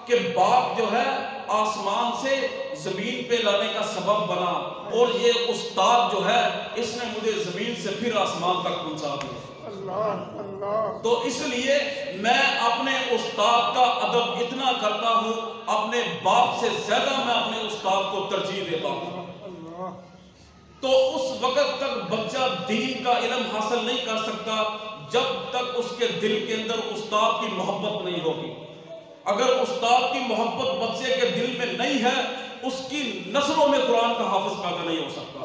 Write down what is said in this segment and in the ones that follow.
کہ باپ جو ہے آسمان سے زمین پہ لانے کا سبب بنا، اور یہ استاد جو ہے اس نے مجھے زمین سے پھر آسمان تک پہنچا دیا۔ تو اس لیے میں اپنے استاد کا ادب اتنا کرتا ہوں، اپنے باپ سے زیادہ میں اپنے استاد کو ترجیح دیتا ہوں۔ تو اس وقت تک بچہ دین کا علم حاصل نہیں کر سکتا جب تک اس کے دل کے اندر استاد کی محبت نہیں ہوگی۔ اگر استاد کی محبت بچے کے دل میں نہیں ہے، اس کی نسلوں میں قرآن کا حافظ پیدا نہیں ہو سکتا،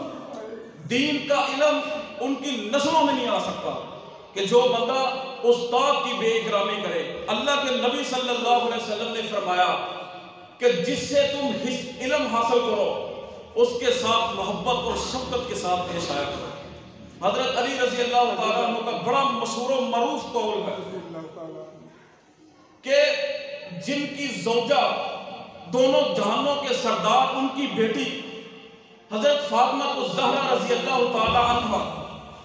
دین کا علم ان کی نسلوں میں نہیں آ سکتا۔ کہ جو بندہ استاد کی بے اکرامی کرے، اللہ کے نبی صلی اللہ علیہ وسلم نے فرمایا کہ جس سے تم علم حاصل کرو اس کے ساتھ محبت اور شفقت کے ساتھ پیش آیا کرو۔ حضرت علی رضی اللہ تعالیٰ عنہ کا بڑا مشہور و معروف قول ہے کہ جن کی زوجہ دونوں جہانوں کے سردار، ان کی بیٹی حضرت فاطمہ الزہرا رضی اللہ تعالیٰ عنہ،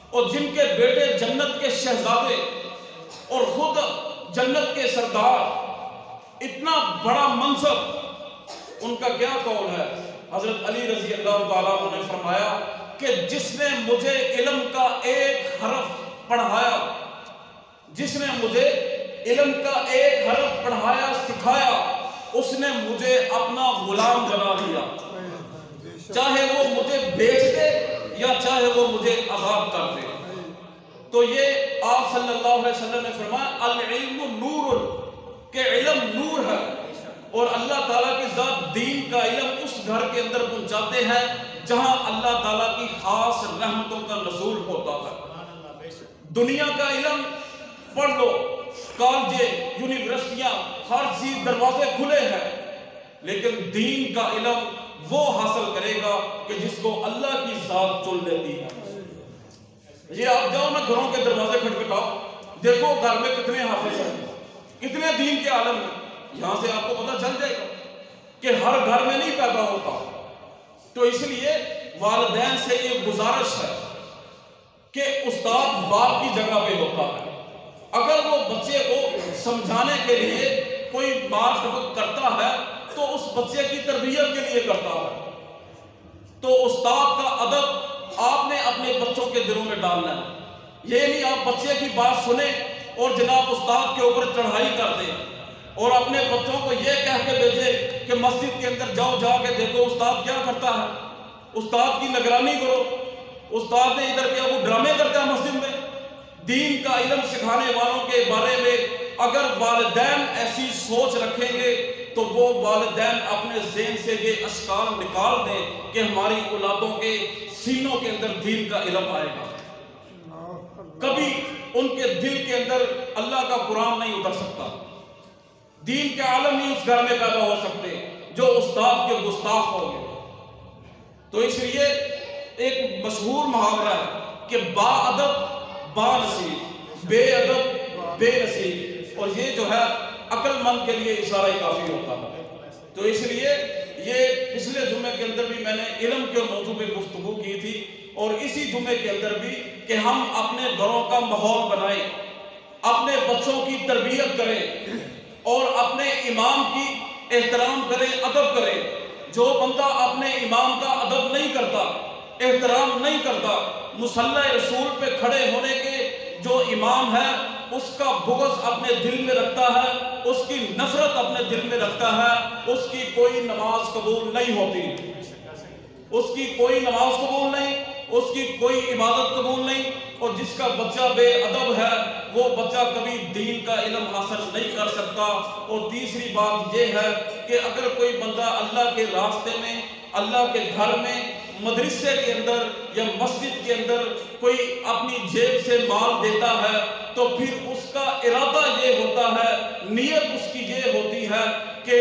اور جن کے بیٹے جنت کے شہزادے اور خود جنت کے سردار، اتنا بڑا منصب، ان کا کیا قول ہے؟ حضرت علی رضی اللہ تعالیٰ عنہ نے فرمایا کہ جس نے مجھے علم کا ایک حرف پڑھایا، جس نے مجھے علم کا ایک حرف پڑھایا سکھایا، اس نے مجھے اپنا غلام بنا لیا، چاہے وہ مجھے بیچ دے یا چاہے وہ مجھے آزاد کر دے۔ تو یہ آپ صلی اللہ علیہ وسلم نے فرمایا العلم نور، کہ علم نور ہے، اور اللہ تعالیٰ کی ذات دین کا علم اس گھر کے اندر پہنچاتے ہیں جہاں اللہ تعالیٰ کی خاص رحمتوں کا نزول ہوتا ہے۔ دنیا کا علم پڑھ لو، کالجیں، یونیورسٹیاں، ہر چیز دروازے کھلے ہیں، لیکن دین کا علم وہ حاصل کرے گا کہ جس کو اللہ کی ذات چن لیتی ہے۔ یہ آپ جاؤ نا گھروں کے دروازے کھٹکھٹاؤ، دیکھو گھر میں کتنے حافظ ہیں، کتنے دین کے عالم ہیں، یہاں سے آپ کو پتہ چل جائے گا کہ ہر گھر میں نہیں پیدا ہوتا۔ تو اس لیے والدین سے یہ گزارش ہے کہ استاد باپ کی جگہ پہ ہوتا ہے، اگر وہ بچے کو سمجھانے کے لیے کوئی بات کرتا ہے تو اس بچے کی تربیت کے لیے کرتا ہے۔ تو استاد کا ادب آپ نے اپنے بچوں کے دلوں میں ڈالنا ہے، یہ نہیں آپ بچے کی بات سنیں اور جناب استاد کے اوپر چڑھائی کر دیں اور اپنے بچوں کو یہ کہہ کے بھیجیں کہ مسجد کے اندر جاؤ، جا کے دیکھو استاد کیا کرتا ہے، استاد کی نگرانی کرو، استاد نے ادھر کیا وہ ڈرامے کرتا ہے مسجد میں۔ دین کا علم سکھانے والوں کے بارے میں اگر والدین ایسی سوچ رکھیں گے تو وہ والدین اپنے ذہن سے یہ اشکال نکال دیں کہ ہماری اولادوں کے سینوں کے اندر دین کا علم آئے گا۔ کبھی ان کے دل کے اندر اللہ کا قرآن نہیں اتر سکتا، دین کے عالم نہیں اس گھر میں پیدا ہو سکتے جو استاد کے گستاخ ہوں گے۔ تو اس لیے ایک مشہور محاورہ ہے کہ با ادب با نصیب، بے ادب بے نصیب، اور یہ جو ہے عقل مند کے لیے اشارہ کافی ہوتا ہے۔ تو اس لیے یہ پچھلے جمعے کے اندر بھی میں نے علم کے موضوع پہ گفتگو کی تھی، اور اسی جمعے کے اندر بھی کہ ہم اپنے گھروں کا ماحول بنائیں، اپنے بچوں کی تربیت کریں اور اپنے امام کی احترام کریں، ادب کریں۔ جو بندہ اپنے امام کا ادب نہیں کرتا، احترام نہیں کرتا، مصلی رسول پہ کھڑے ہونے کے جو امام ہے اس کا بغض اپنے دل میں رکھتا ہے، اس کی نفرت اپنے دل میں رکھتا ہے، اس کی کوئی نماز قبول نہیں ہوتی، اس کی کوئی نماز قبول نہیں، اس کی کوئی عبادت قبول نہیں، اور جس کا بچہ بے ادب ہے وہ بچہ کبھی دین کا علم حاصل نہیں کر سکتا۔ اور تیسری بات یہ ہے کہ اگر کوئی بندہ اللہ کے راستے میں، اللہ کے گھر میں، مدرسے کے اندر یا مسجد کے اندر کوئی اپنی جیب سے مال دیتا ہے تو پھر اس کا ارادہ یہ ہوتا ہے، نیت اس کی یہ ہوتی ہے کہ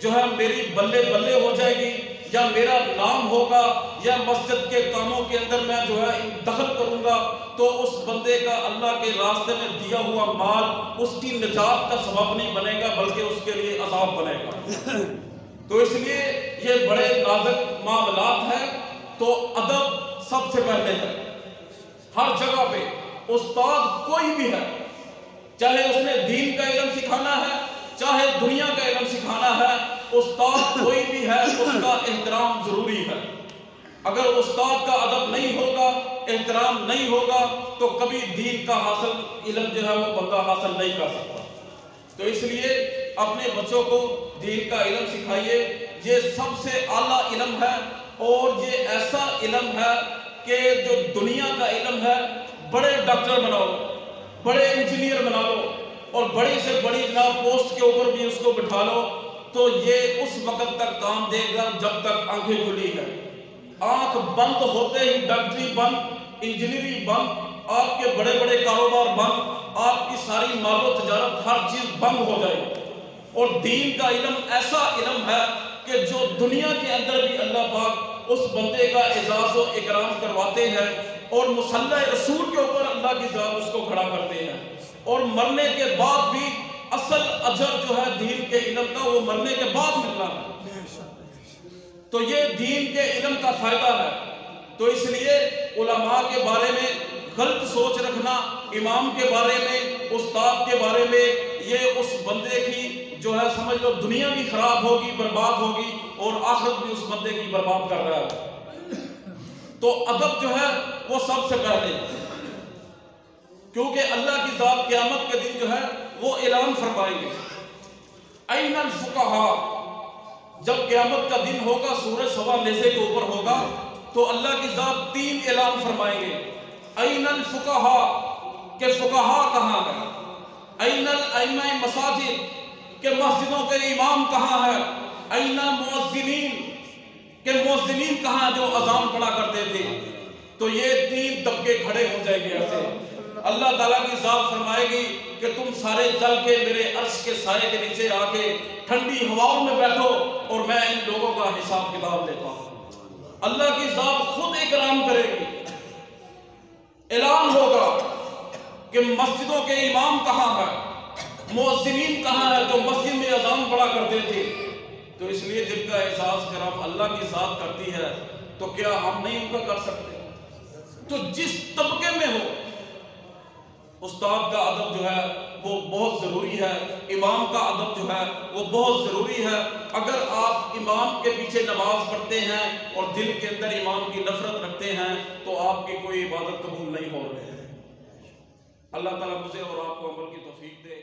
جو ہے میری بلے بلے ہو جائے گی، یا میرا نام ہوگا، یا مسجد کے کاموں کے اندر میں جو ہے دخل کروں گا، تو اس بندے کا اللہ کے راستے میں دیا ہوا مال اس کی نجات کا سبب نہیں بنے گا بلکہ اس کے لیے عذاب بنے گا۔ تو اس لیے یہ بڑے نازک معاملات ہیں۔ تو ادب سب سے پہلے ہے، ہر جگہ پہ استاد کوئی بھی ہے، چاہے اس نے دین کا علم سکھانا ہے، چاہے دنیا کا علم سکھانا استاد کوئی بھی ہے اس کا احترام ضروری ہے. اگر استاد کا ادب نہیں ہوگا، احترام نہیں ہوگا، تو کبھی دین کا علم جو ہے وہ بندہ حاصل نہیں کر سکتا. تو اس لیے اپنے بچوں کو دین کا علم سکھائیے. یہ سب سے اعلیٰ علم ہے، اور یہ ایسا علم ہے کہ جو دنیا کا علم ہے. بڑے ڈاکٹر بنا لو، بڑے انجینئر بنا لو، اور بڑی سے بڑی جناب پوسٹ کے اوپر بھی اس کو بٹھا لو، تو یہ اس وقت تک کام دے گا جب تک آنکھیں کھلی ہے. آنکھ بند ہوتے ہی ڈاکٹری بند، انجینئرنگ بند، آپ کے بڑے بڑے کاروبار بند، آپ کی ساری مال و تجارت ہر چیز بند ہو جائے گی. اور دین کا علم ایسا علم ہے کہ جو دنیا کے اندر بھی اللہ پاک اس بندے کا اعزاز و اکرام کرواتے ہیں، اور مصلی رسول کے اوپر اللہ کی ذات اس کو کھڑا کرتے ہیں. اور مرنے کے بعد بھی اصل اجر جو ہے دین کے علم کا وہ مرنے کے بعد ملنا ہے. تو یہ دین کے علم کا فائدہ ہے. تو اس لیے علماء کے بارے میں غلط سوچ رکھنا، امام کے بارے میں، استاد کے بارے میں، یہ اس بندے کی جو ہے سمجھ لو دنیا بھی خراب ہوگی، برباد ہوگی، اور آخرت بھی اس بندے کی برباد کر رہا ہے. تو ادب جو ہے وہ سب سے پہلے، کیونکہ اللہ کی ذات قیامت کے دن جو ہے وہ اعلان فرمائیں گے. این الفقہاء، جب قیامت کا دن ہوگا، سورج سوا نیزے کے اوپر ہوگا، تو اللہ کی ذات 3 اعلان فرمائیں گے. این الفقہاء، کہ فقہاء کہاں ہے؟ این الائمہ مساجد، کہ مسجدوں کے امام کہاں ہے؟ این المؤذنین، کہ مؤذنین کہاں جو اذان پڑھا کرتے تھے؟ تو یہ 3 طبقے کھڑے ہو جائیں گے ایسے. اللہ تعالیٰ کی ذات فرمائے گی کہ تم سارے چل کے میرے عرش کے سائے کے نیچے آ کے ٹھنڈی ہواؤں میں بیٹھو، اور میں ان لوگوں کا حساب کتاب لیتا ہوں. اللہ کی ذات خود اکرام کرے گی. اعلان ہوگا کہ مسجدوں کے امام کہاں ہے، مؤذنین کہاں ہے جو مسجد میں اذان پڑھا کرتے تھے. تو اس لیے جن کا احساس کرم اللہ کی ذات کرتی ہے، تو کیا ہم نہیں ان کا کر سکتے؟ تو جس طبقے میں ہو، استاد کا ادب جو ہے وہ بہت ضروری ہے، امام کا ادب جو ہے وہ بہت ضروری ہے. اگر آپ امام کے پیچھے نماز پڑھتے ہیں اور دل کے اندر امام کی نفرت رکھتے ہیں، تو آپ کی کوئی عبادت قبول نہیں ہو رہی ہے. اللہ تعالیٰ مجھے اور آپ کو عمل کی توفیق دے.